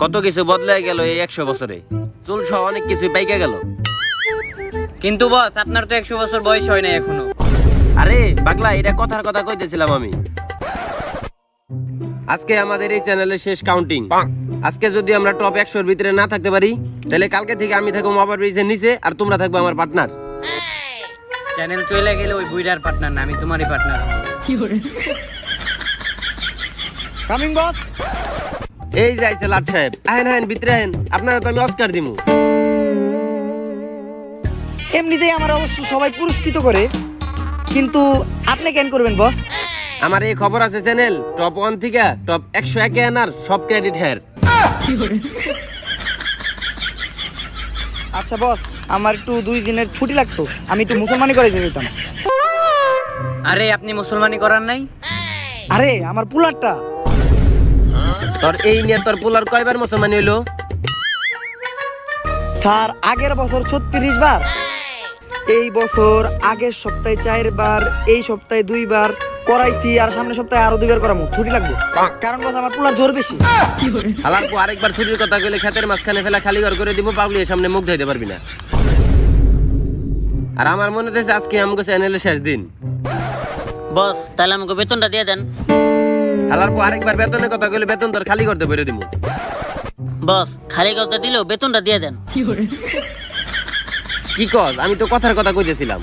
কত কিছু বদলায় গেল এই 100 বছরে। চুল সহ অনেক কিছু পাইকে গেল। কিন্তু বস আপনার তো 100 বছর বয়স হয় নাই এখনো। আরে পাগলা, এটা কথার কথা কইতেছিলাম আমি। আজকে আমাদের এই চ্যানেলে শেষ কাউন্টিং। আজকে যদি আমরা টপ 100 এর ভিতরে না থাকতে পারি, তাহলে কালকে থেকে আমি থাকবো ওভার ব্রিজের নিচে, আর তোমরা থাকবে আমার পার্টনার। চ্যানেল চলে গেলে ওই বুইড়ার পার্টনার না, আমি তোমারই পার্টনার। কামিং বস। এই যাইছে লাট সাহেব, আহেন আহেন ভিতরে আহেন, আপনারা তো আমি অস্কার দিমু। এমনিতেই আমার অবশ্য সবাই পুরস্কৃত করে, কিন্তু আপনি কেন করবেন বস? আমার এই খবর আছে চ্যানেল টপ 1 থেকে টপ 101 এ আনার সব ক্রেডিট হের। আচ্ছা বস, আমার একটু 2 দিনের ছুটি লাগতো, আমি একটু মুসলমানি করে যেতাম। আরে আপনি মুসলমানি করার নাই? আরে আমার পুলারটা। তোর এই নিয়ে তোর পোলার কয়বার মুসলমান হইলো? স্যার আগের বছর 36 বার, এই বছর আগের সপ্তাহে 4 বার, এই সপ্তাহে 2 বার করাইছি, আর সামনের সপ্তাহে আরো 2 বার করামু। ছুটি লাগবে কারণ বস আমার পুলার জোর বেশি। হালার পর আরেকবার ছুটির কথা কইলে খেতের মাঝখানে ফেলা খালি ঘর করে দিব, পাবলিকের সামনে মুখ ধুইতে পারবি না। আর আমার মনে হচ্ছে আজকে আমাকে চ্যানেলের শেষ দিন। বস তাহলে আমাকে বেতনটা দিয়ে দেন। হালার পর আরেকবার বেতনের কথা কইলে বেতন তোর খালি করতে বইরে দিব। বস খালি কথা দিলেও বেতনটা দিয়ে দেন। কি কস? আমি তো কথার কথা কইতেছিলাম।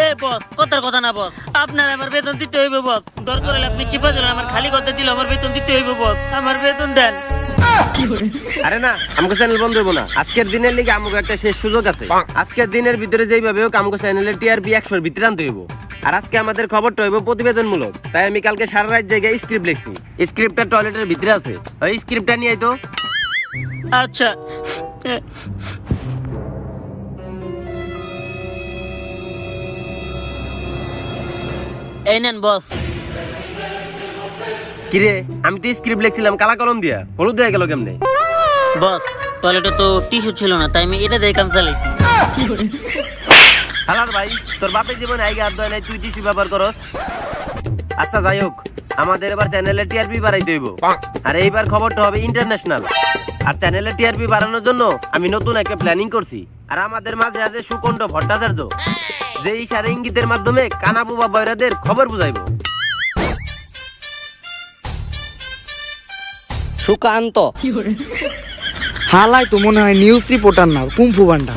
এ বস কথার কথা না বস, আপনার আমার বেতন দিতে হইবে বস। দরকার হলে আপনি চিপা দিলেন, আমার খালি কথা দিলে আমার বেতন দিতে হইবে বস। আমার বেতন দেন। আরে না, আমাকে চ্যানেল বন্ধ হইব না। আজকের দিনের লিগে আমাকে একটা শেষ সুযোগ আছে। আজকের দিনের ভিতরে যেইভাবে হোক আমাকে চ্যানেলের টিআরপি 100 এর ভিতরে আনতে হইব। আর আজকে আমাদের খবরটা হইব প্রতিবেদনমূলক, তাই আমি কালকে সারা রাত জায়গায় স্ক্রিপ্ট লিখছি। স্ক্রিপ্টটা টয়লেটের ভিতরে আছে, ওই স্ক্রিপ্টটা নিয়ে আই তো। আচ্ছা এই নেন বস। কিরে, আমি তো স্ক্রিপ্ট লিখছিলাম কালা কলম দিয়া, হলুদ হয়ে গেল কেমনে? বস টয়লেটে তো টিস্যু ছিল না, তাই আমি এটা দিয়ে কাম চালাইছি। হালার ভাই, তোর বাপের জীবনে আগে হাত ধোয় নাই, তুই টিস্যু ব্যবহার করস? আচ্ছা যাই হোক, আমাদের এবার চ্যানেলের টিআরপি বাড়াইতে হইব। আর এইবার খবরটা হবে ইন্টারন্যাশনাল। আর চ্যানেলের টিআরপি বাড়ানোর জন্য আমি নতুন একটা প্ল্যানিং করছি। আর আমাদের মাঝে আছে সুকণ্ঠ ভট্টাচার্য, যে ইশারা ইঙ্গিতের মাধ্যমে কানাবুবা বয়রাদের খবর বুঝাইবো। সুকান্ত হালাই তো মনে হয় নিউজ রিপোর্টার না, কুম্ফু বান্ডা।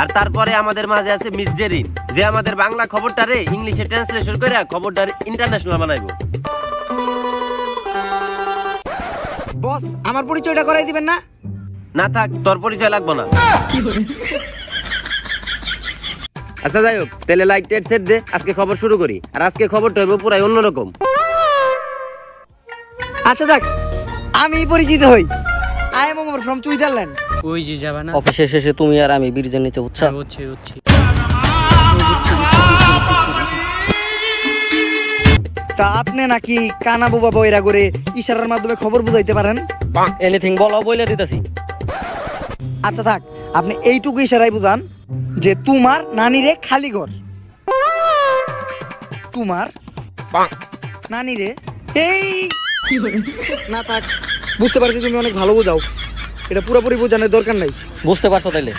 আর তারপরে আমাদের মাঝে আছে মিস জেরিন, যে আমাদের বাংলা খবরটারে ইংলিশে ট্রান্সলেশন করে খবরটার ইন্টারন্যাশনাল বানাইবো। বস আমার পরিচয়টা করাই দিবেন না? না থাক, তোর পরিচয় লাগবো না। আচ্ছা যাই হোক, তাহলে লাইট টেট সেট দে, আজকে খবর শুরু করি। আর আজকে খবরটা হবে পুরাই অন্যরকম। আচ্ছা যাক, আমি পরিচিত হই। I am Omar from Switzerland. ওই যে যাবা না? অফিসে শেষে তুমি আর আমি ব্রিজের নিচে উঠছা। হচ্ছে তা আপনি নাকি কানা বুবা বইরা করে ইশারার মাধ্যমে খবর বুঝাইতে পারেন? এনিথিং বলো বলে দিতেছি। আচ্ছা থাক, আপনি এইটুকু ইশারাই বুঝান যে তোমার নানিরে খালি ঘর। তোমার নানিরে এই না থাক, বুঝতে পারছি তুমি অনেক ভালো বোঝাও, এটা পুরোপুরি বোঝানোর দরকার নাই। বুঝতে পারছো তাইলে?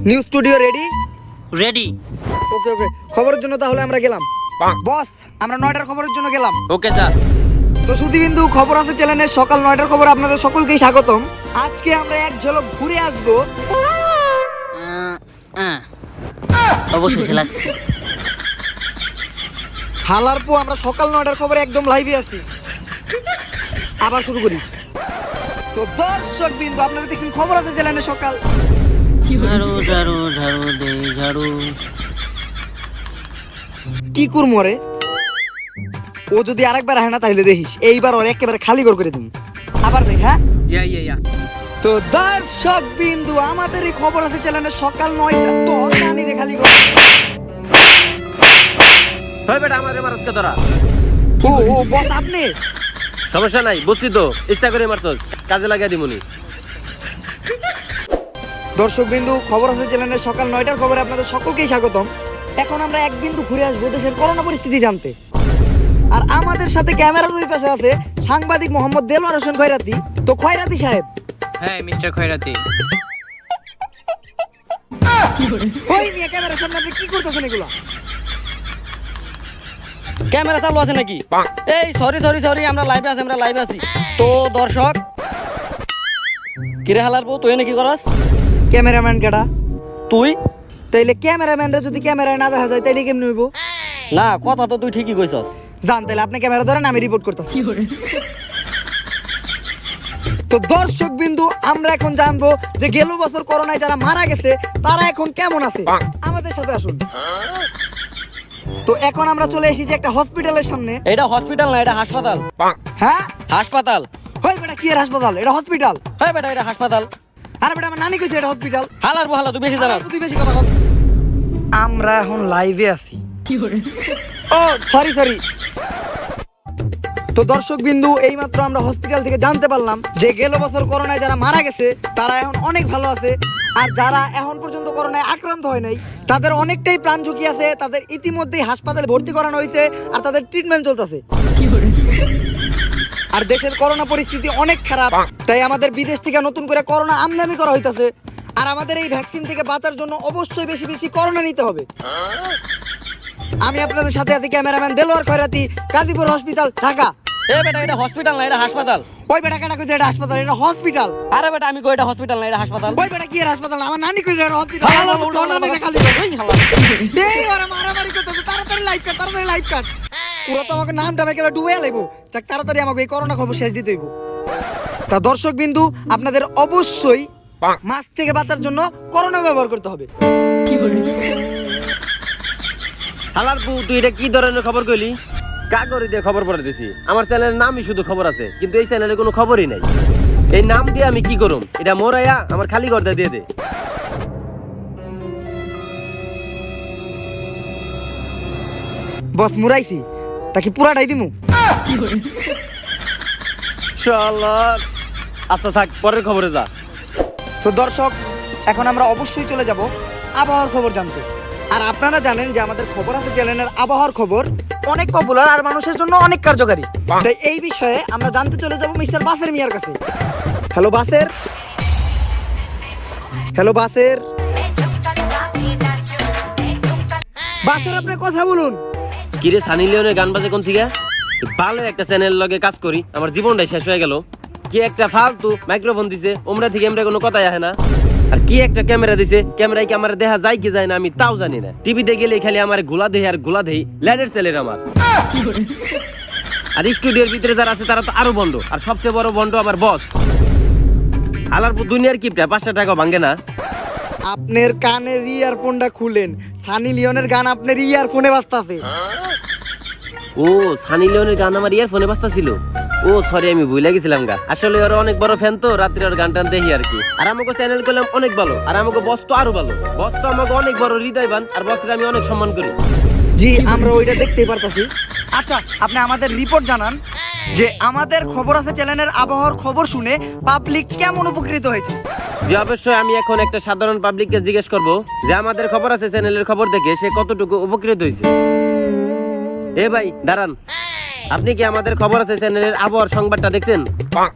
News studio ready? রেডি। ওকে ওকে, খবরের জন্য তাহলে আমরা গেলাম। বস আমরা 9টার খবরের জন্য গেলাম। ওকে যা। তো সুধীবিন্দু খবর আছে চ্যানেলের সকাল 9টার খবর আপনাদের সকলকেই স্বাগতম। আজকে আমরা এক ঝলক ঘুরে আসবো। অবশ্যই লাগছে। হালার পো আমরা সকাল 9টার খবরে একদম লাইভে আছি। আবার শুরু করি। তো দর্শক বিন্দু আপনারা দেখুন খবর আছে চ্যানেলের সকাল। ঝাড়ু ঝাড়ু ঝাড়ু দে ঝাড়ু। কি করবো রে, ও যদি আরেকবার হয় না তাহলে দেখিস এইবার ওর একেবারে খালি করে দিন। আবার দেখ। হ্যাঁ ইয়া তো দর্শক বিন্দু আমাদের এই খবর আছে চ্যানেলের সকাল 9টা, তোর নানি রে খালি করে। হয় বেটা, আমারে মারস কে তোরা? ও বস আপনি? সমস্যা নাই, বুঝছি তো, ইচ্ছা করে মারছস, কাজে লাগিয়ে দিমুনি। দর্শক বিন্দু খবর আছে চ্যানেলের সকাল 9টার খবরে আপনাদের সকলকেই স্বাগতম। এখন আমরা এক বিন্দু ঘুরে আসবো দেশের করোনা পরিস্থিতি জানতে। আর আমাদের সাথে ক্যামেরার ওই পাশে আছে সাংবাদিক মোহাম্মদ দেলোয়ার হোসেন খয়রাতি। তো খয়রাতি সাহেব, হ্যাঁ মিস্টার খয়রাতি। ওই মিয়া ক্যামেরার সামনে আপনি কি করতেছেন এগুলো? ক্যামেরা চালু আছে নাকি? এই সরি সরি সরি, আমরা লাইভে আছি। তো দর্শক, কিরে হালার বউ, তুই নাকি করাস? ক্যামেরাম্যান কেডা? তুই তাইলে ক্যামেরাম্যানরা যদি ক্যামেরায় না দেখা যায় তাইলে কেমনে হইব? না, কথা তো তুই ঠিকই কইছস। জান, তাইলে আপনি ক্যামেরা ধরেন, আমি রিপোর্ট করতেছি। তো দর্শক বিন্দু, আমরা এখন জানবো যে গেল বছর করোনায় যারা মারা গেছে তারা এখন কেমন আছে। আমাদের সাথে আসুন। তো এখন আমরা চলে এসেছি একটা হসপিটালের সামনে। এটা হসপিটাল না, এটা হাসপাতাল। হ্যাঁ, হাসপাতাল। হই বেটা, কি এর হাসপাতাল? এটা হসপিটাল। হ্যাঁ বেটা, এটা হাসপাতাল। আরে বেটা, আমার নানি কইছে এটা হসপিটাল। হালার বউ হালা, তুই বেশি জানাস। তুই বেশি কথা বল। আমরা এখন লাইভে আছি। ও সরি। তো দর্শক বিন্দু, এইমাত্র আমরা হসপিটাল থেকে জানতে পারলাম যে গেল বছর করোনায় যারা মারা গেছে তারা এখন অনেক ভালো আছে, আর যারা এখন পর্যন্ত করোনায় আক্রান্ত হয় নাই তাদের অনেকটাই প্রাণ ঝুঁকি আছে। তাদের ইতিমধ্যেই হাসপাতালে ভর্তি করানো হয়েছে আর তাদের ট্রিটমেন্ট চলতেছে। আর দেশের করোনা পরিস্থিতি অনেক খারাপ, তাই আমাদের বিদেশ থেকে নতুন করে করোনা আমদানি করা হইতাছে। আর আমাদের এই ভ্যাকসিন থেকে বাঁচার জন্য অবশ্যই বেশি বেশি করোনা নিতে হবে। আমি আপনাদের সাথে আছি ক্যামেরাম্যান দেলোয়ার খয়রাতি, গাজীপুর হসপিটাল, ঢাকা। এ বেটা, এটা হসপিটাল না, এটা হাসপাতাল। ওই বেটা কেটা কইছে এটা হাসপাতাল? এটা হসপিটাল। আরে বেটা, আমি কই এটা হসপিটাল না, এটা হাসপাতাল। ওই বেটা কি এর হাসপাতাল? আমার নানি কইছে এটা হসপিটাল। হালা, উল্টো তোর নানি হালা। খালি এই হালা। এই ওরা মারামারি করতেছে, তাড়াতাড়ি লাইভ কাট, তাড়াতাড়ি লাইভ কাট। ওরা তো আমাকে নামটা মেকে ডুবে লাইবো। যাক, তাড়াতাড়ি আমাকে এই করোনা খবর শেষ দিতে হইব। তা দর্শক বিন্দু, আপনাদের অবশ্যই মাস্ক থেকে বাঁচার জন্য করোনা ব্যবহার করতে হবে। হালার বউ, তুই এটা কি ধরনের খবর কইলি? কাগরি দিয়ে খবর পড়ে দিছি। আমার চ্যানেলের নামই শুধু খবর আছে, কিন্তু এই চ্যানেলে কোনো খবরই নাই। এই নাম দিয়ে আমি কি করুম? এটা মোরাইয়া আমার খালি গর্দা দিয়ে দে। বস মুরাইছি, তাকে পুরাটাই দিমু। শালার। আচ্ছা থাক, পরের খবরে যা। তো দর্শক, এখন আমরা অবশ্যই চলে যাব আবহাওয়ার খবর জানতে। আর আপনারা জানেন যে আমাদের খবর আছে চ্যানেলের আবহাওয়ার খবর অনেক পপুলার আর মানুষের জন্য অনেক কার্যকারী। তাই এই বিষয়ে আমরা জানতে চলে যাব মিস্টার বাসের মিয়ার কাছে। হ্যালো বাসের, হ্যালো বাসের, বাসের আপনি কথা বলুন। কিরে, সানি লিওনের গান বাজে কোন থেকে? ভালো একটা চ্যানেল লগে কাজ করি, আমার জীবনটাই শেষ হয়ে গেল। কি একটা ফালতু মাইক্রোফোন দিছে, ওমরা থেকে আমরা কোনো কথাই আসে না। আর কি একটা ক্যামেরা দিছে, ক্যামেরায় কি আমার দেখা যায় কি যায় না আমি তাও জানি না। টিভিতে গেলে খালি আমার গোলা দেই আর গোলা দেই, ল্যাডের ছেলের আমার। আর স্টুডিওর ভিতরে যারা আছে তারা তো আরো বন্ধ, আর সবচেয়ে বড় বন্ধ আমার বস। আলার দুনিয়ার কিপটা 500 টাকা ভাঙে না। আপনার কানের ইয়ারফোনটা খুলেন, সানি লিওনের গান আপনার ইয়ারফোনে বাজতাছে। ও, সানি লিওনের গান আমার ইয়ারফোনে বাজতাছিল। ও সরি, আমি ভুলে গেছিলাম গা। আসলে ওর অনেক বড় ফ্যান তো, রাত্রে ওর গান টান দেখি আর কি। আর আমাকে চ্যানেল করলাম অনেক ভালো, আর আমাকে বস তো আরো ভালো। বস তো আমাকে অনেক বড় হৃদয়বান, আর বসের আমি অনেক সম্মান করি। জি, আমরা ওইটা দেখতেই পারতাছি। আচ্ছা, আপনি আমাদের রিপোর্ট জানান যে আমাদের খবর আছে চ্যানেলের আবহাওয়ার খবর শুনে পাবলিক কেমন উপকৃত হয়েছে। যে অবশ্যই আমি এখন একটা সাধারণ পাবলিককে জিজ্ঞেস করব যে আমাদের খবর আছে চ্যানেলের খবর দেখে সে কতটুকু উপকৃত হয়েছে। এ ভাই দাঁড়ান, আপনি কি আমাদের খবর আছে চ্যানেলের আবহাওয়ার সংবাদটা দেখছেন?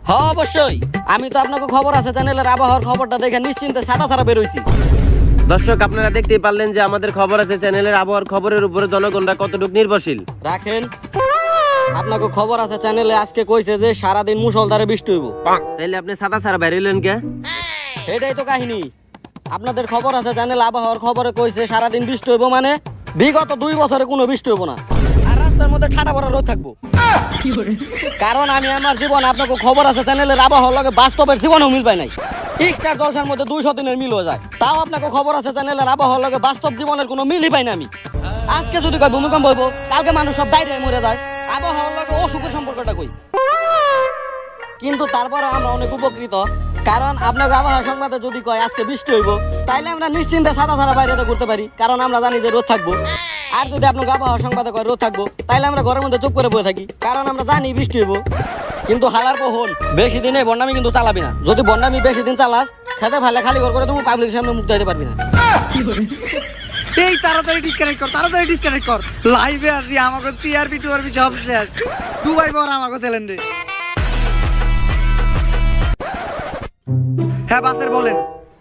হ্যাঁ অবশ্যই, আমি তো আপনাকে খবর আছে চ্যানেলের আবহাওয়ার খবরটা দেখে নিশ্চিন্তে ছাড়া বেরোইছি। দর্শক, আপনারা দেখতেই পারলেন যে আমাদের খবর আছে চ্যানেলের আবহাওয়ার খবরের উপরে জনগণরা কতটুকু নির্ভরশীল। রাখেন, আপনাকে খবর আছে চ্যানেলে আজকে কইছে যে সারাদিন মুষলধারে বৃষ্টি হইব। তাইলে আপনি সাদা সারা বাইরে এলেন কে? এটাই তো কাহিনী। আপনাদের খবর আছে চ্যানেল আবহাওয়ার খবরে কইছে সারাদিন বৃষ্টি হইব, মানে বিগত 2 বছরে কোনো বৃষ্টি হইব না, আর রাস্তার মধ্যে ঠাডা ভরা রোদ থাকবো। কারণ আমি আমার জীবন আপনাকে খবর আছে চ্যানেলের আবহাওয়ার লগে বাস্তবের জীবনেও মিল পাই নাই। স্টার জলসার মধ্যে 200 দিনের মিল হয়ে যায়, তাও আপনাকে খবর আছে চ্যানেলের আবহাওয়ার লগে বাস্তব জীবনের কোনো মিলই পাই না আমি। আজকে যদি কয় ভূমিকম্প হইব, কালকে মানুষ সব ডায়রিয়ায় মরে যায়। আবহাওয়ার লগে অসুখের সম্পর্কটা কই। কিন্তু তারপরে আমরা অনেক উপকৃত, কারণ আপনাকে আবহাওয়া সংবাদে যদি কয় আজকে বৃষ্টি হইব, তাইলে আমরা নিশ্চিন্তে ছাড়া বাইরে ঘুরতে পারি, কারণ আমরা জানি যে রোদ থাকবো। আর যদি আপনাকে আবহাওয়া সংবাদে কয় রোদ থাকবো, তাইলে আমরা ঘরের মধ্যে চুপ করে বসে থাকি, কারণ আমরা জানি বৃষ্টি হইব। কিন্তু হালার পহন বেশি দিনে বন্যামি কিন্তু চালাবি না। যদি বন্যামি বেশি দিন চালাস, খেতে ফেলে খালি ঘর করে তুমি পাবলিকের সামনে মুখ দিতে পারবি না। এই তাড়াতাড়ি ডিসকানেক্ট কর লাইভে আসি আমাকে টিআরপি টুআরপি সব শেষ দুবাই পর আমাকে চ্যালেঞ্জ রে। হ্যাঁ বাসের বলেন।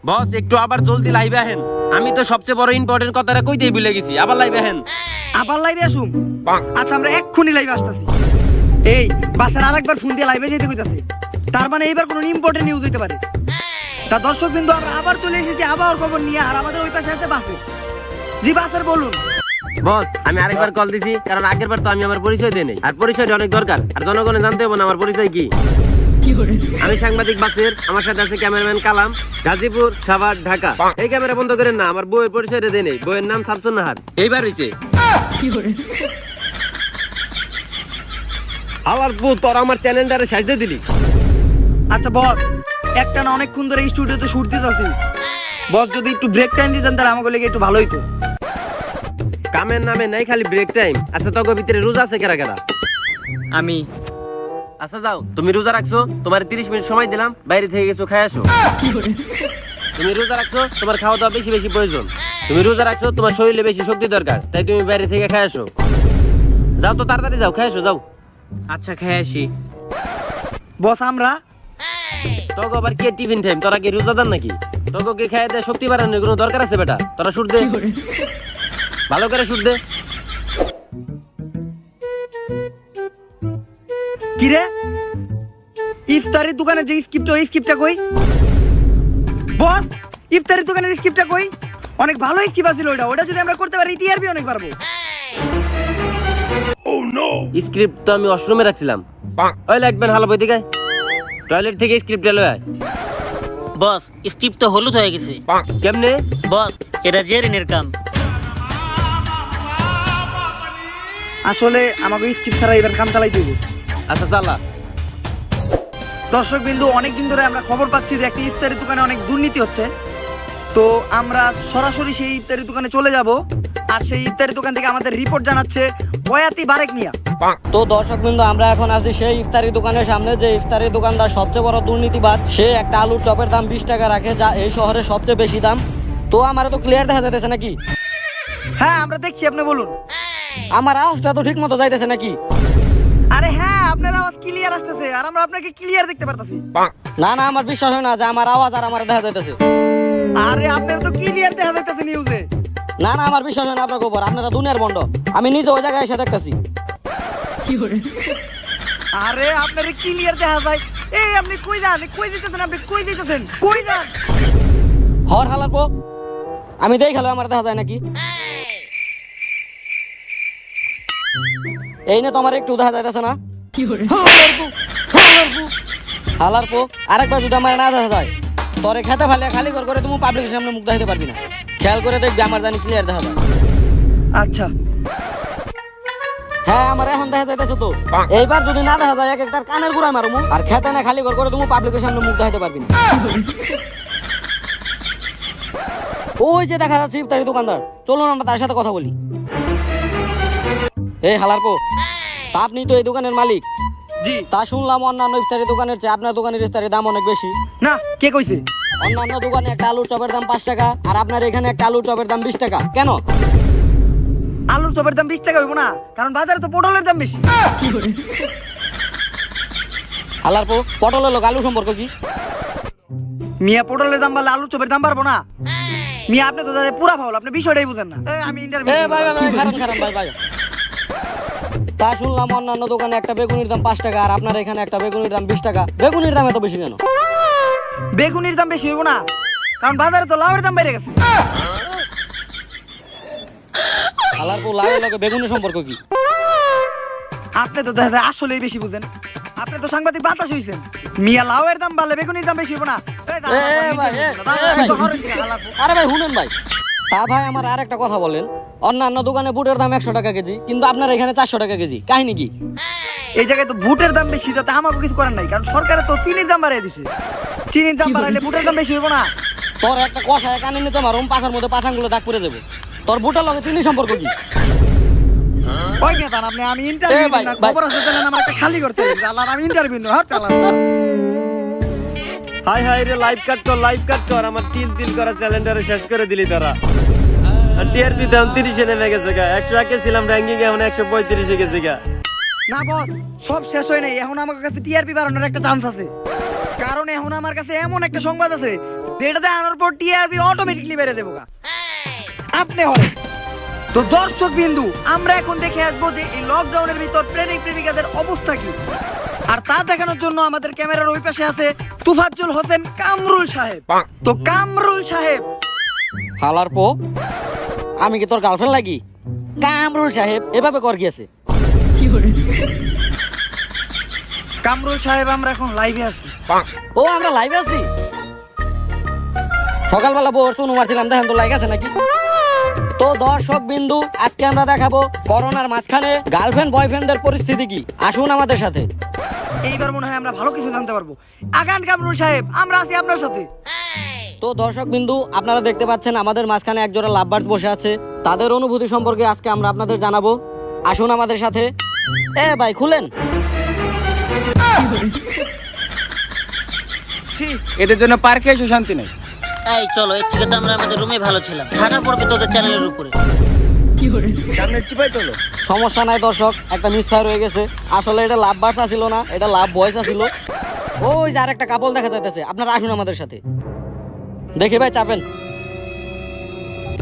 বস একটু আবার জলদি লাইভে আহেন, আমি তো সবচেয়ে বড় ইম্পর্টেন্ট কথাটা কইতেই ভুলে গেছি, আবার লাইভে আহেন। আবার লাইভে আসুম? আচ্ছা আমরা এক্ষুনি লাইভে আসতেছি। এই বাসের আরেকবার ফোন দিয়ে লাইভে যেতে কইতাছে, তার মানে এইবার কোনো ইম্পর্টেন্ট নিউজ হইতে পারে। তা দর্শক বিন্দু আমরা আবার চলে এসেছি আবার খবর নিয়ে, আর আমাদের ওই পাশে আছে বাসে। জি বাসের বলুন। বস আমি আরেকবার কল দিছি, কারণ আগের বার তো আমি আমার পরিচয় দেই নাই, আর পরিচয়টা অনেক দরকার, আর জনগণে জানতে হবে না আমার পরিচয় কি। আমি সাংবাদিক বাসের, আমার সাথে আছে ক্যামেরাম্যান কালাম, গাজীপুর, সাভার, ঢাকা। এই ক্যামেরা বন্ধ করেন না, আমার বউয়ের পরিচয়টা দেই নাই। বউয়ের নাম শামসুন নাহার। এইবার হইছে আলার বউ, তোর আমার চ্যানেলটারে শেষ দিয়ে দিলি। আচ্ছা বস, একটা না অনেকক্ষণ ধরে স্টুডিওতে শুট দিতেছি, বস যদি একটু ব্রেক টাইম দিতেন তাহলে আমাকে লেগে একটু ভালো হইতো। কামের নামে নাই খালি ব্রেক টাইম। আচ্ছা তোর ভিতরে রোজা আছে কেরা কেরা? আমি। আচ্ছা যাও, তুমি রোজা রাখছো, তোমার 30 মিনিট সময় দিলাম, বাইরে থেকে কিছু খাই আসো। তুমি রোজা রাখছো, তোমার খাওয়া দাওয়া বেশি বেশি প্রয়োজন। তুমি রোজা রাখছো, তোমার শরীরে বেশি শক্তি দরকার, তাই তুমি বাইরে থেকে খাই আসো। যাও তো তাড়াতাড়ি যাও, খাই আসো যাও। আচ্ছা খেয়ে আসি। বস আমরা তোকে আবার কি টিফিন টাইম? তোরা কি রোজাদার নাকি? তোকে কি খাই দেয় শক্তি বাড়ানোর কোনো দরকার আছে বেটা? তোরা শুট দে, ভালো করে শুট দে। কিরে ইফতারির দোকানে যে স্ক্রিপ্ট, ওই স্ক্রিপ্টটা কই? বস ইফতারির দোকানের স্ক্রিপ্টটা কই? অনেক ভালো স্ক্রিপ্ট আছিল ওটা, ওটা যদি আমরা করতে পারি টিআরপি অনেক পারবো। স্ক্রিপ্ট তো আমি ওয়াশরুমে রাখছিলাম। ওই লাইটম্যান হালো বই দিকে, টয়লেট থেকে স্ক্রিপ্ট এলো। বস স্ক্রিপ্ট তো হলুদ হয়ে গেছে। কেমনে? বস এটা জেরিনের কাম। আসলে আমাকে স্ক্রিপ্ট ছাড়া এবার কাম চালাইতে হবে। আচ্ছা চালা। দর্শক বিন্দু, অনেকদিন ধরে আমরা খবর পাচ্ছি যে একটা ইফতারি দোকানে অনেক দুর্নীতি হচ্ছে, তো আমরা সরাসরি সেই ইফতারি দোকানে চলে যাব, আর সেই ইফতারি দোকান থেকে আমাদের রিপোর্ট জানাচ্ছে বয়াতি বারেক মিয়া। তো দর্শক বিন্দু, আমরা এখন আছি সেই ইফতারি দোকানের সামনে, যে ইফতারি দোকানদার সবচেয়ে বড় দুর্নীতিবাজ। সে একটা আলুর চপের দাম 20 টাকা রাখে, যা এই শহরে সবচেয়ে বেশি দাম। তো আমার তো ক্লিয়ার দেখা যাইতেছে নাকি? হ্যাঁ আমরা দেখছি, আপনি বলুন। আমার আওয়াজটা তো ঠিক মতো যাইতেছে নাকি? আরে হ্যাঁ আপনার আওয়াজ ক্লিয়ার আসতেছে, আর আমরা আপনাকে ক্লিয়ার দেখতে পারতাছি। না না, আমার বিশ্বাস হয় না যে আমার আওয়াজ আর আমার দেখা যাইতেছে। আরে আপনার তো ক্লিয়ার দেখা যাইতেছে নিউজে। না না, আমার বিশ্বাস হয় না আপনার খবর, আপনারা দুনিয়ার বন্ড। আমি নিজে ওই জায়গায় এসে দেখতেছি। আরে আপনার ক্লিয়ার দেখা যায়। এই আপনি কই যান? কই দিতেছেন? আপনি কই দিতেছেন? কই যান? হর হালার পো, আমি দেই খেলো আমার দেখা যায় নাকি? এই না তোমার একটু দেখা যাইতেছে না? হালার পো, আরেকবার যদি আমার না দেখা যায়, তোরে খেতে ফেলে খালি করে তুমি পাবলিকের সামনে মুখ দেখাতে পারবি না। খেয়াল করে দেখবি আমার জানি ক্লিয়ার দেখা যায়। আচ্ছা হ্যাঁ আমার এখন দেখা যাইতেছে। তো এইবার যদি না দেখা যায়, এক একটা কানের গুড়া মারমু, আর খেতে না খালি করে তুমি পাবলিকের সামনে মুখ দেখাতে পারবি না। ওই যে দেখা যাচ্ছে ইফতারি দোকানদার, চলুন আমরা তার সাথে কথা বলি। এই হালার পো, তা আপনি তো এই দোকানের মালিক। জি। তা শুনলাম অন্যান্য ইফতারি দোকানের চেয়ে আপনার দোকানের ইফতারির দাম অনেক বেশি। না, কে কইছে? অন্যান্য দোকানে একটা আলুর চপের দাম 5 টাকা, আর আপনার এখানে একটা আলুর চপের দাম 20 টাকা। কেন? আলুর চপের দাম 20 টাকা হইব না, কারণ বাজারে তো পটলের দাম বেশি। হালার পো, পটলের লোক আলু সম্পর্ক কি? মিয়া পটলের দাম বাড়লে আলুর চপের দাম বাড়বো না? মিয়া আপনি তো দাদা পুরা ফাউল, আপনি বিষয়টাই বুঝেন না। আমি ইন্টারভিউ। ভাই খারাপ ভাই। তা শুনলাম অন্যান্য দোকানে একটা বেগুনির দাম 5 টাকা, আর আপনার এখানে একটা বেগুনির দাম 20 টাকা। বেগুনির দাম এত বেশি কেন? বেগুনির দাম বেশি হইব না, কারণ বাজারে তো লাউয়ের দাম বেড়ে গেছে। হালার পো, লাউয়ের লগে বেগুনের সম্পর্ক কি? আপনি তো দাদা আসলেই বেশি বুঝেন, আপনি তো সাংবাদিক বাতাস হইছেন। মিয়া লাউয়ের দাম বাড়লে বেগুনির দাম বেশি হইব না? আরে ভাই শুনেন ভাই, তা ভাই আমার আর একটা কথা বলেন। অন্যান্য দোকানে বুটের দাম 100 টাকা কেজি, কিন্তু আপনার এখানে 400 টাকা কেজি, কাহিনী কি? এই জায়গায় তো বুটের দাম বেশি, তাতে আমাকে কিছু করার নাই, কারণ সরকারে তো চিনির দাম বাড়িয়ে দিছে। চিনির দাম বাড়াইলে বুটের দাম বেশি হইব না? তোর একটা কষায় কানে নিতে মারুম, পাছার মধ্যে পাছাঙ্গুলো দাগ করে দেবো। তোর বুটের লগে চিনি সম্পর্ক কি? ওই নেতা আপনি, আমি ইন্টারভিউ না, খবর আছে জানেন আমার একটা খালি করতে হবে। আল্লাহ, আমি ইন্টারভিউ না, হাত পেলাম। হাই হাই রে, লাইভ কাট কর, আমার তিল তিল করা চ্যালেঞ্জারে শেষ করে দিলি তোরা। আর টিআরপি দাম 30 এ নেমে গেছে গা। 100 আগে ছিলাম র্যাঙ্কিং এখন 135 এ গেছে গা। না বস, সব শেষ হয় নাই, এখন আমার কাছে টিআরপি বাড়ানোর একটা চান্স আছে। কারণ এখন আমার কাছে এমন একটা সংবাদ আছে যেটাতে আনার পর টিআরপি অটোমেটিকলি বেড়ে দেবো গা। আপনি হলেন তো দর্শক বিন্দু, আমরা এখন দেখে আসবো যে এই লকডাউনের ভিতর প্রেমিক প্রেমিকাদের অবস্থা কি। আর তা দেখানোর জন্য আমাদের ক্যামেরার ওই পাশে আছে তুফাজ্জল হোসেন কামরুল সাহেব। তো কামরুল সাহেব, হালার পো, আমি কি তোর গার্লফ্রেন্ড লাগি? কামরুল সাহেব এভাবে কর গিয়েছে। কামরুল সাহেব আমরা এখন লাইভে আছি। ও আমরা লাইভে আছি। সকালবেলা বোর শুনু মারছিলাম, দেখেন তো লাইক আছে নাকি? তো দর্শক বিন্দু, আজকে আমরা দেখাবো করোনার মাঝখানে গার্লফ্রেন্ড বয়ফ্রেন্ডদের পরিস্থিতি কি। আসুন আমাদের সাথে। এইবার মনে হয় আমরা ভালো কিছু জানতে পারবো। আগান কামরুল সাহেব, আমরা আছি আপনার সাথে। তো দর্শক বিন্দু, আপনারা দেখতে পাচ্ছেন আমাদের মাঝখানে একজোড়া লাভবার্ড বসে আছে। তাদের অনুভূতি সম্পর্কে আজকে আমরা আপনাদের জানাবো। আসুন আমাদের সাথে। এ ভাই খুলেন। এদের জন্য পার্কে এসে শান্তি নেই। এই চলো, এর থেকে তো আমরা আমাদের রুমে ভালো ছিলাম। ঠান্ডা পড়বে তোদের চ্যানেলের উপরে। সামনের চিপাই চলো। সমস্যা নাই দর্শক, একটা মিসফায়ার হয়ে গেছে। আসলে এটা লাভ বার্ডস ছিল না, এটা লাভ বয়স ছিল। ওই যে আরেকটা কাপল দেখা যাইতেছে। আপনারা আসুন আমাদের সাথে। দেখি ভাই, চাপেন।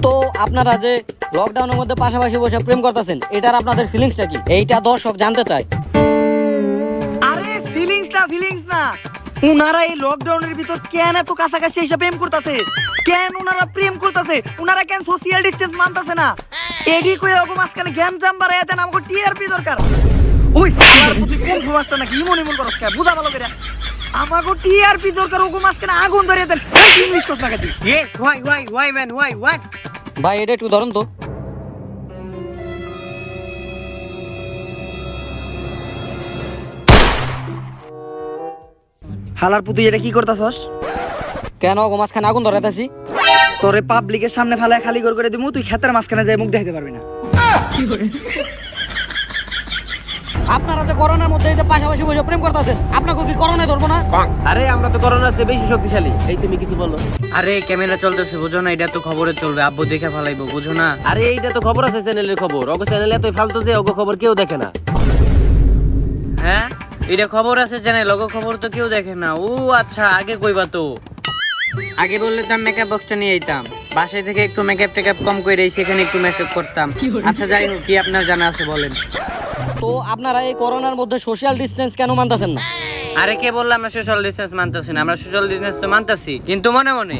তো আপনারা যে লকডাউনের মধ্যে পাশাপাশি বসে প্রেম করতেছেন, এটার আপনাদের ফিলিংসটা কি? এইটা দর্শক জানতে চায়। আরে ফিলিংস না, উনারা এই লকডাউনের ভিতর কেন এত কাছাকাছি এসে প্রেম করতেছে? কেন উনারা প্রেম করতেছে? উনারা কেন সোশিয়াল ডিসটেন্স মানতেছে না? এডি কই ওগো মাঝখানে জ্ঞান জাম বাড়াইয়া দেন, আমাকে টিআরপি দরকার। ওই আমার প্রতি কোন সমস্যা নাকি ইমন করছ কে? বুঝা ভালো করে। আমাকে টিআরপি দরকার, ওগো মাঝখানে আগুন ধরিয়ে দেন। ইংলিশ কথা নাকি? Yes, why man, what? ভাই এটা একটু ধরুন তো। হালার পুতুই এটা কি করতাছস? কেন গো মাঝখানে আগুন ধরাইতেছি? তোরে পাবলিকের সামনে ফালায় খালি করে দিমু, তুই ক্ষেতের মাঝখানে যাই মুখ দেখাতে পারবি না। আপনারা যে করোনার মধ্যে এই যে পাশাপাশি বসে প্রেম করতেছেন, আপনাকে কি করোনায় ধরবো না? আরে আমরা তো করোনার চেয়ে বেশি শক্তিশালী। এই তুমি কিছু বলো। আরে ক্যামেরা চলতেছে, বুঝো না? এটা তো খবরে চলবে, আব্বু দেখে ফেলাইবো, বুঝো না? আরে এইটা তো খবর আছে, চ্যানেলের খবর। ওগো চ্যানেলে এত ফালতু যে ওগো খবর কেউ দেখে না। হ্যাঁ, এটা খবর আছে চ্যানেল, লোক খবর তো কেউ দেখে না। ও আচ্ছা, আগে কইবা তো। আগে বললে তো আমি মেকআপ বক্সটা নিয়ে যেতাম। বাসায় থেকে একটু মেকআপ টেকআপ কম করে সেখানে একটু মেকআপ করতাম। আচ্ছা যাই হোক, কি আপনার জানা আছে বলেন। তো আপনারা এই করোনার মধ্যে সোশ্যাল ডিসটেন্স কেন মানতেছেন না? আরে কে বললাম আমরা সোশ্যাল ডিসটেন্স মানতেছি না? আমরা সোশ্যাল ডিসটেন্স তো মানতেছি, কিন্তু মনে মনে।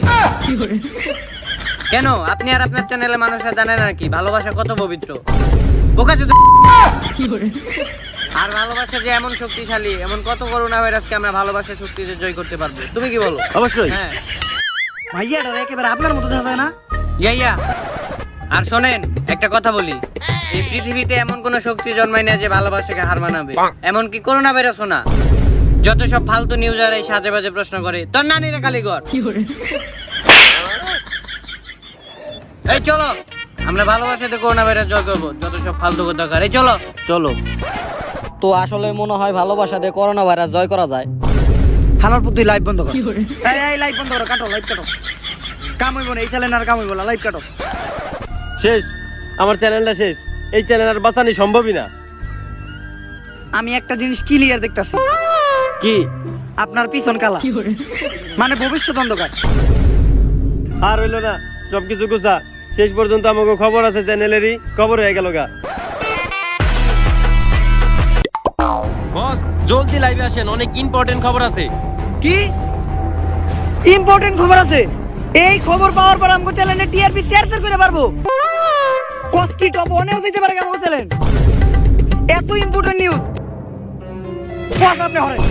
কেন আপনি আর আপনার চ্যানেলে মানুষরা জানে না কি ভালোবাসা কত পবিত্র? বোকা চোদা। আর ভালোবাসা যে এমন শক্তিশালী, এমন কত করোনা ভাইরাসকে আমরা ভালোবাসার শক্তিতে জয় করতে পারবো। তুমি কি বলো? অবশ্যই। হ্যাঁ ভাইয়াটা একেবারে আপনার মতো দেখা যায় না। ইয়া। আর শোনেন, একটা কথা বলি, এই পৃথিবীতে এমন কোন শক্তি জন্মায় না যে ভালোবাসাকে হার মানাবে। এমনকি করোনা ভাইরাসও না। যত সব ফালতু নিউজ আর এই সাজে বাজে প্রশ্ন করে, তোর নানিরে কালীঘর। এই চলো, আমরা ভালোবাসাতে করোনা ভাইরাস জয় করবো। যত সব ফালতু কথা করে, চলো চলো। তো আসলে মনে হয় ভালোবাসা দিয়ে করোনা ভাইরাস জয় করা যায়। হালার পুতুই লাইভ বন্ধ কর। এই লাইভ বন্ধ করো, কাটো, লাইভ কাটো। কাম হইব না, এই চ্যানেল আর কাম হইব না, লাইভ কাটো। শেষ, আমার চ্যানেলটা শেষ। এই চ্যানেল আর বাঁচানো সম্ভবই না। আমি একটা জিনিস ক্লিয়ার দেখতাছি। কি? আপনার পিছন কালা, মানে ভবিষ্যৎ অন্ধকার। আর হইলো না, সবকিছু গুছা। শেষ পর্যন্ত আমাকে খবর আছে, চ্যানেলেরই খবর হয়ে গেল গা। বস জলদি লাইভে আসেন, অনেক ইম্পর্টেন্ট খবর আছে। কি ইম্পর্টেন্ট খবর আছে? এই খবর পাওয়ার পর আমাকে চ্যানেলে টিআরপি শেয়ার করে পারবো। কস্টি টপ অনেও দিতে পারে আমাকে চ্যানেল। এত ইম্পর্টেন্ট নিউজ বস আপনি হরেন।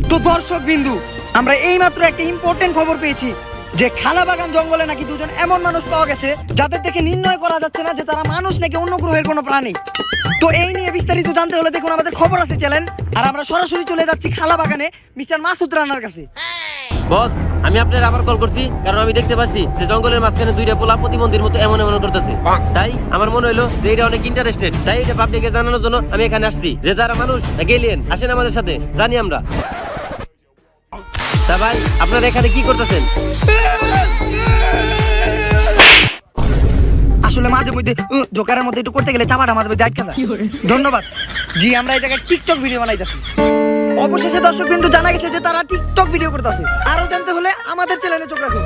তো দর্শক বিন্দু, আমরা এইমাত্র একটা ইম্পর্টেন্ট খবর পেয়েছি যে খালাবাগান জঙ্গলে নাকি দুজন এমন মানুষ পাওয়া গেছে যাদের দেখে নির্ণয় করা যাচ্ছে না যে তারা মানুষ নাকি অন্য গ্রহের কোনো প্রাণী। তো এই নিয়ে বিস্তারিত জানতে হলে দেখুন আমাদের খবর আছে চ্যানেল। আর আমরা সরাসরি চলে যাচ্ছি খালাবাগানে মিস্টার মাসুদ রানার কাছে। বস আমি আপনার আবার কল করছি, কারণ আমি দেখতে পাচ্ছি যে জঙ্গলের মাঝখানে দুইটা পোলা প্রতিবন্ধীর মতো এমন এমন করতেছে। তাই আমার মনে হলো যে এটা অনেক ইন্টারেস্টেড, তাই এটা পাবলিকে জানানোর জন্য আমি এখানে আসছি যে তারা মানুষ নাকি এলিয়েন। আসেন আমাদের সাথে, জানি আমরা। তা ভাই আপনারা এখানে কি করতেছেন? আসলে মাঝে মধ্যে জোকারের মধ্যে একটু করতে গেলে চাপাটা মাঝে মধ্যে আটকে যায়। ধন্যবাদ। জি আমরা এই জায়গায় টিকটক ভিডিও বানাইতেছি। অবশেষে দর্শক বিন্দু জানা গেছে যে তারা টিকটক ভিডিও করতেছে। আরো জানতে হলে আমাদের চ্যানেলে চোখ রাখুন।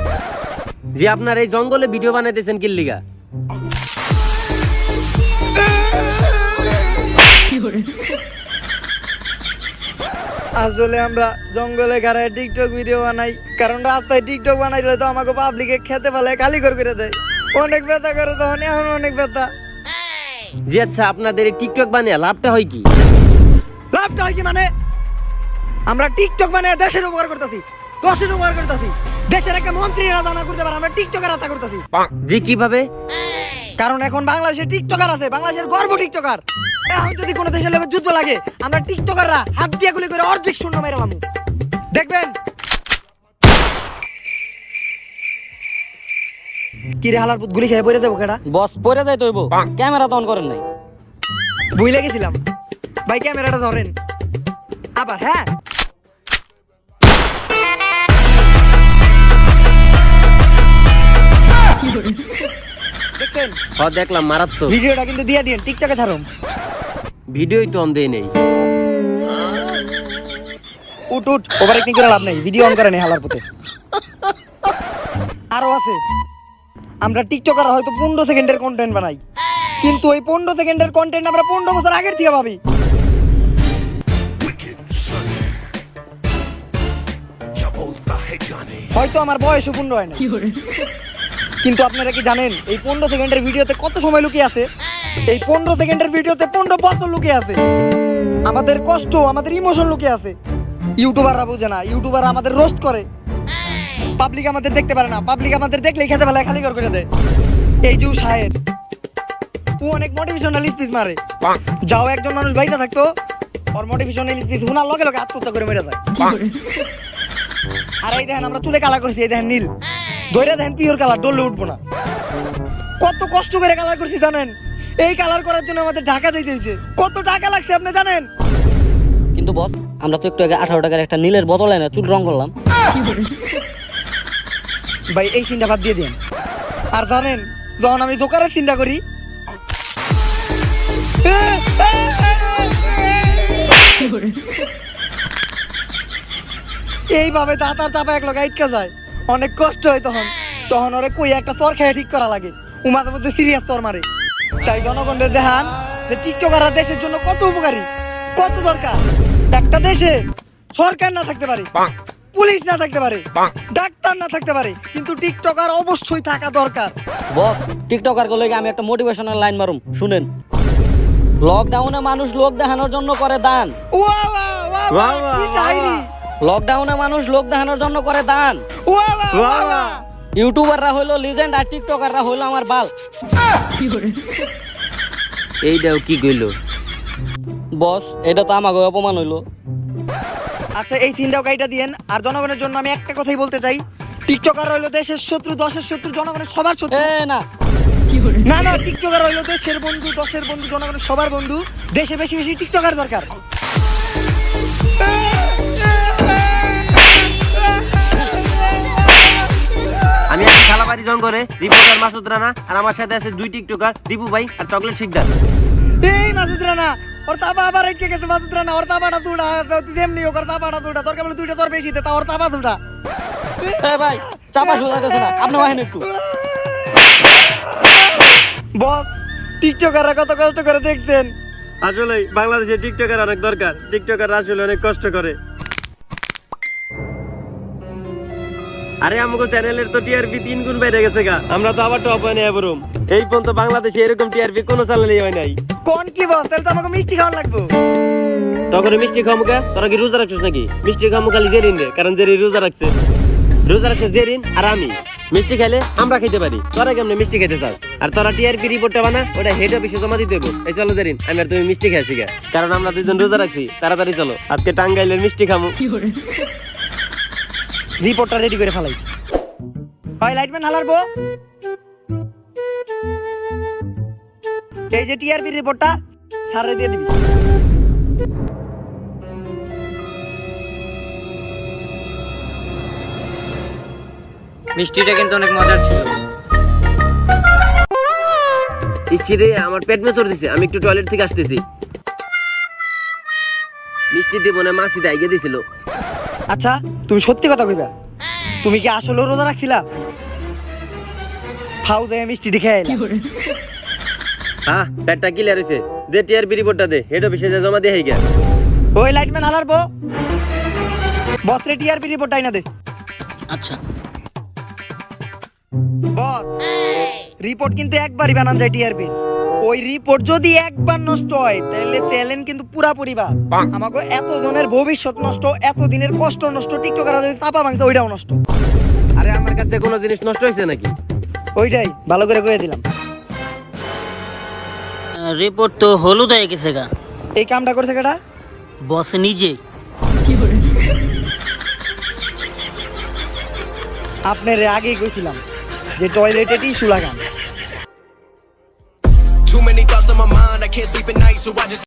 যে আপনার এই জঙ্গলে ভিডিও বানাইতেছেন কি লিগা? আসলে আমরা জঙ্গলে গাড়ায় টিকটক ভিডিও বানাই, কারণ রাস্তায় টিকটক বানাইলে তো আমাকে পাবলিকে খেতে ফেলে খালি করে দেয়। অনেক ব্যথা করে তখন, এখন অনেক ব্যথা। জি আচ্ছা, আপনাদের এই টিকটক বানিয়ে লাভটা হয় কি? লাভটা হয় কি মানে, আমরা টিকটক বানিয়ে দেশের উপকার করতেছি, দেশের উপকার করতেছি। দেশের একটা মন্ত্রীরা দানা করতে পারে, আমরা টিকটকের আতা করতেছি। জি কিভাবে? কারণ এখন বাংলাদেশে টিকটকার আছে, বাংলাদেশের গর্ব টিকটকার। এখন যদি কোনো দেশের লেগে যুদ্ধ লাগে, আমরা টিকটকাররা হাত দিয়ে গুলি করে অর্ধেক শূন্য মেরালাম। দেখবেন কি রে হালার পুত, গুলি খেয়ে পড়ে যাবো কেডা? বস পরে যাই তৈব, ক্যামেরা তো অন করেন নাই। ভুলে গেছিলাম ভাই, ক্যামেরাটা ধরেন আবার। হ্যাঁ দেখছেন, দেখলাম মারাত্মক। ভিডিওটা কিন্তু দিয়ে দিন, টিকটকে ছাড়ুন। ভিডিওই তো অন দেই নেই। উঠ উঠ, ওভার অ্যাক্টিং করে লাভ নেই, ভিডিও অন করে নেই হালার পুতে। আরো আছে, আমরা টিকটকার হয়তো 15 সেকেন্ডের কন্টেন্ট বানাই, কিন্তু ওই 15 সেকেন্ডের কন্টেন্ট আমরা 15 বছর আগের থেকে ভাবি। হয়তো আমার বয়সও 15 হয় না, কিন্তু আপনারা কি জানেন এই 15 সেকেন্ডের ভিডিওতে কত সময় লুকিয়ে আছে? এই 15 সেকেন্ডের ভিডিওতে 15 বছর লুকিয়ে আছে। আমাদের কষ্ট, আমাদের ইমোশন লুকিয়ে আছে। ইউটিউবাররা বোঝে না, ইউটিউবাররা আমাদের রোস্ট করে, পাবলিক আমাদের দেখতে পারে না, পাবলিক আমাদের দেখলেই খেতে ফেলায় খালি করে দেয়। এই যে শায়ের, ও অনেক মোটিভেশনাল স্পিচ মারে, যাও একজন মানুষ বাইসা থাকতো ওর মোটিভেশনাল স্পিচ শোনার লগে লগে আত্মহত্যা করে মেরে যায়। আর এই দেখেন আমরা চুলে কালার করছি, এই দেখেন নীল, ধরে দেখেন পিওর কালার, ডললে উঠবো না। কত কষ্ট করে কালার করছি জানেন? এই কালার করার জন্য আমাদের ঢাকা যেতে হয়েছে। কত টাকা লাগছে আপনি জানেন? কিন্তু বস আমরা তো একটু আগে 18 টাকার একটা নীলের বোতল এনে চুল রং করলাম। ভাই এই চিন্তা বাদ দিয়ে দিন। আর জানেন যখন আমি দোকানের চিন্তা করি, এইভাবে দাঁতার চাপা এক লোক আটকে যায়, অনেক কষ্ট হয়। তখন তখন ওরে কই একটা চর খেয়ে ঠিক করা লাগে, ও মাঝে মধ্যে সিরিয়াস চর মারে। তাই জনগণের দেখান যে টিকটকাররা দেশের জন্য কত উপকারী, কত দরকার। একটা দেশে সরকার না থাকতে পারে, পুলিশ না থাকতে পারে, ডাক্তার না থাকতে পারে, কিন্তু টিকটকার অবশ্যই থাকা দরকার। বস টিকটকার গুলোকে আমি একটা মোটিভেশনাল লাইন মারুম, শুনেন। লকডাউনে মানুষ লোক দেখানোর জন্য করে দান। ওয়া ওয়া ওয়া ওয়া ওয়া, ওয়া, কি শায়রি! লকডাউনে মানুষ লোক দেখানোর জন্য করে দান। ওয়া ওয়া ওয়া ওয়া। ইউটিউবাররা হইলো লিজেন্ড আর টিকটকাররা হইলো আমার বাল। এইটাও কি কইলো? বস এটা তো আমাকে অপমান হইলো। আচ্ছা এই তিনটাও গাইটা দিয়েন। আর জনগণের জন্য আমি একটা কথাই বলতে চাই, টিকটকার হইলো দেশের শত্রু, দশের শত্রু, জনগণের সবার শত্রু। না না না, টিকটকার হইলো দেশের বন্ধু, দশের বন্ধু, জনগণের সবার বন্ধু। দেশে বেশি বেশি টিকটকার দরকার। আমি আছি শালাবাড়ি জঙ্গলে, রিপোর্টার মাসুদ রানা, আর আমার সাথে আছে 2 টিকটকার, দীপু ভাই আর চকলেট শিকদার। এই মাসুদ রানা, ওর তাবা আবার রেখে গেছে। মাসুদ রানা, ওর তাবাটা দুটা, তেমনি ওর তাবাটা দুটা, দরকার বলে দুইটা তোর বেশি দে, তা ওর তাবা দুটা। ভাই চাপা শুধাইতেছে না, আপনি বাহিনী একটু। বস টিকটকাররা কত কষ্ট করে দেখছেন। আসলে বাংলাদেশে টিকটকার অনেক দরকার, টিকটকার আসলে অনেক কষ্ট করে। আরে আমাগো চ্যানেলের তো টিআরপি 3 গুণ বেড়ে গেছে গা, আমরা তো আবার টপ হয়ে নেবরুম। এই পর্যন্ত বাংলাদেশে এরকম টিআরপি কোনো চ্যানেলই হয় নাই। কোন কি বস, তাহলে তো আমাকে মিষ্টি খাওয়ান লাগবে। তখন মিষ্টি খামুকা, তোরা কি রোজা রাখছিস নাকি? মিষ্টি খামু খালি জেরিন রে, কারণ জেরি রোজা রাখছে। রোজা রাখছে জেরিন আর আমি। মিষ্টি খেলে আমরা খেতে পারি, তোরা কেমনে মিষ্টি খেতে চাস? আর তোরা টিআরপি রিপোর্টটা বানা, ওটা হেড অফিসে জমা দিতে হবে। এই চলো জেরিন, আমি আর তুমি মিষ্টি খেয়ে শিখা, কারণ আমরা দুজন রোজা রাখছি। তাড়াতাড়ি চলো, আজকে টাঙ্গাইলের মিষ্টি খামু। রিপোর্টটা রেডি করে ফেলাই। হয় লাইটম্যান হালারবো, এই যে টিআরপি রিপোর্টটা স্যারে দিয়ে দিবি। মিষ্টিটা কিন্তু অনেক মজার ছিল। মিষ্টি রে আমার পেট মেচর দিছে, আমি একটু টয়লেট থেকে আসতেছি। মিষ্টি দিব না মাসি দাইগে দিছিল। আচ্ছা তুমি সত্যি কথা কইবা, তুমি কি আসলে রোজা রাখছিলা? ফাউ দেয় মিষ্টি খেয়ে এলা। হ্যাঁ পেটটা ক্লিয়ার হইছে, দে টিআরপি রিপোর্টটা দে, হেড অফিসে যা জমা দিয়ে হই গেল। ওই লাইটম্যান আলার বসরে টিআরপি রিপোর্টটাই না দে। আচ্ছা বস রিপোর্ট কিন্তু একবারই বানান যায় টিআরপি। ওই রিপোর্ট যদি একবার নষ্ট হয় তাহলে ট্যালেন্ট কিন্তু পুরাপুরি বাদ। আমাকে এত জনের ভবিষ্যৎ নষ্ট, এত দিনের কষ্ট নষ্ট, টিকটকাররা যদি চাপা ভাঙতে ওইটাও নষ্ট। আরে আমার কাছ থেকে কোনো জিনিস নষ্ট হয়েছে নাকি? ওইটাই ভালো করে কয়ে দিলাম। রিপোর্ট তো হলুদ হয়ে গেছে গা। এই কামটা করছে কেটা? বস নিজে। আপনার আগেই কইছিলাম যে টয়লেটে টিস্যু লাগান। Too many thoughts on my mind, I can't sleep at night, so I just